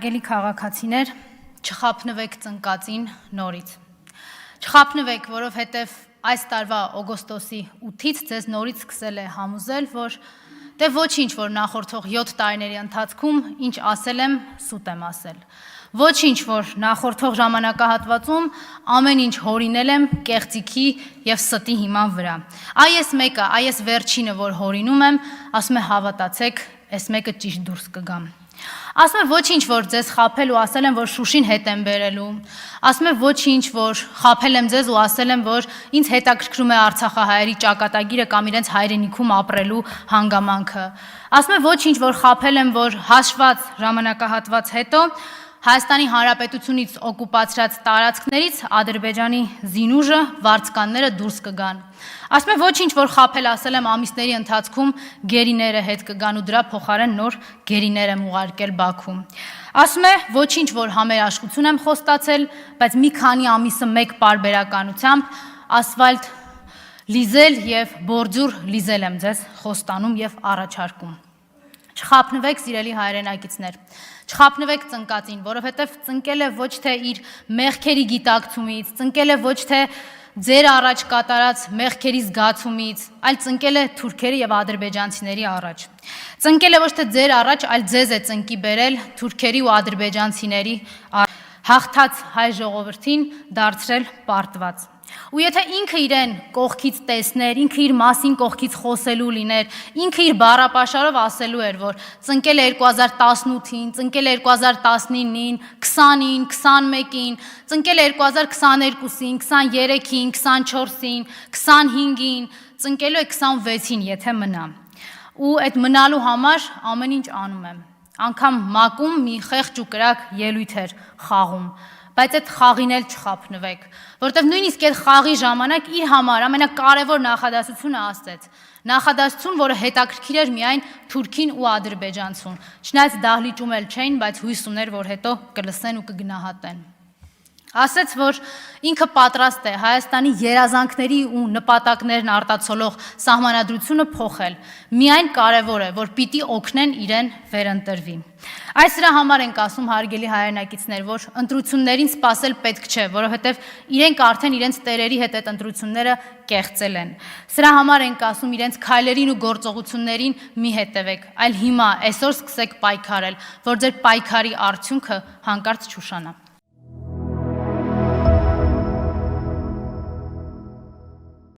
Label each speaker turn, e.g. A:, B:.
A: Հարգելի քաղաքացիներ, չխաբնվեք ծնկածին նորից։ Չխաբնվեք, որովհետև այս տարվա օգոստոսի 8-ից ձեզ նորից սկսել է համոզել, որ դե ոչինչ, որ նախորդող 7 տարիների ընթացքում ինչ ասել եմ, սուտ եմ ասել։ Ոչինչ, որ նախորդող ժամանակահատվածում ամեն ինչ հորինել եմ կեղծիքի եւ ստի հիման վրա։ Այ ես մեկը, այ ես վերջինը, որ հորինում եմ, ասում է հավատացեք, այս մեկը ճիշտ դուրս կգամ։ Ասում է ոչինչ, որ ձեզ խաբել ու ասել եմ, որ Շուշին հետ եմ բերելու։ Ասում է ոչինչ, որ խաբել եմ ձեզ ու ասել եմ, որ ինձ հետաքրքրում է Արցախահայերի ճակատագիրը կամ իրենց հայրենիքում ապրելու հանգամանքը։ Ասում է ոչինչ, որ խաբել եմ, որ հաշված ժամանակահատված հետո Հայաստանի Հանրապետությունից օկուպացրած տարածքներից Ադրբեջանի զինուժը, վարձկանները դուրս կգան։ Ասում է ոչինչ, որ խաբել ասել եմ ամիսների ընթացքում գերիները հետ կգան ու դրա փոխարեն նոր գերիներ եմ ուղարկել Բաքու։ Ասում է ոչինչ, որ համերաշխություն եմ խոստացել, բայց մի քանի ամիսը մեկ պարբերականությամբ ասֆալտ լիզել եւ բորջուր լիզել եմ ձեզ խոստանում եւ առաջարկում։ Չխաբնվեք, սիրելի հայրենակիցներ, չխաբնվեք ծնկածին, որովհետև ծնկել է ոչ թե իր մեղքերի գիտակցումից, ծնկել է ոչ թե ձեր առաջ կատարած մեղքերի զգացումից, այլ ծնկել է թուրքերի եւ ադրբեջանցիների առաջ։ Ծնկել է ոչ թե ձեր առաջ, այլ ձեզ է ծնկի բերել թուրքերի ու ադրբեջանցիների հաղթած հայ ժողովրդին դարձրել պարտված։ Ու եթե ինքը իրեն կողքից տեսներ, ինքը իր մասին կողքից խոսելու լիներ, ինքը իր բառապաշարով ասելու էր, որ ծնկել է 2018-ին, ծնկել է 2019-ին, 20-ին, 21-ին, ծնկել է 2022-ին, 23-ին, 24-ին, 25-ին, ծնկելու է 26-ին, եթե մնա։ Ու այդ մնալու համար ամեն ինչ անում եմ։ Անգամ մակում մի խեղճ ու կրակ ելույթ էր խաղում։ Բայց այդ խաղին էլ չխաբնվեք, որովհետև նույնիսկ այդ խաղի ժամանակ իր համար ամենակարևոր նախադասությունը ասեց։ Նախադասություն, որը հետաքրքիր էր միայն թուրքին ու ադրբեջանցուն։ Չնայած դահլիճում էլ չէին, բայց հույս ուներ, որ հետո կլսեն ու կգնահատեն։ Ասեց, որ ինքը պատրաստ է Հայաստանի երազանքների ու նպատակներն արտացոլող սահմանադրությունը փոխել։ Միայն կարևոր է, որ պիտի օգնեն իրեն վերընտրվի։ Այս դրա համար ենք ասում, հարգելի հայրենակիցներ, որ ընտրություններին սպասել պետք չէ, որովհետև իրենք արդեն իրենց տերերի հետ այդ ընտրությունները կեղծել են։ Սրա համար ենք ասում, իրենց քայլերին ու գործողություններին մի հետևեք, այլ հիմա այսօր սկսեք պայքարել, որ ձեր պայքարի արդյունքը հանկարծ չուշանա։